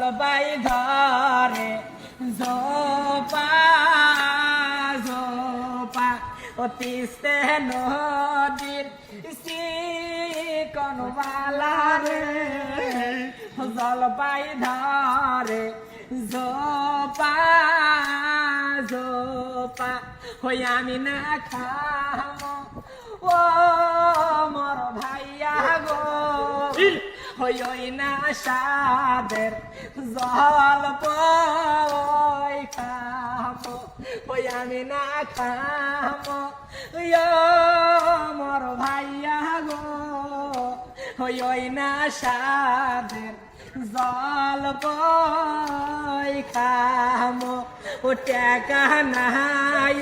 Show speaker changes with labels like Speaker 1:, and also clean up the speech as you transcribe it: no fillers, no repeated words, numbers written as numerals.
Speaker 1: জলপাই ধরে জোপা জোপা অতিস্তে নদীর চিকন বালা রে জলপাই ধরে জোপা জোপা হই আমি না খামো ও মর ভাইয়া গো হই না সাদের জল পই খামো হই আমি না খামো মর ভাইয়া গো হই না সাদের জল পই খামো ও টাকা নাই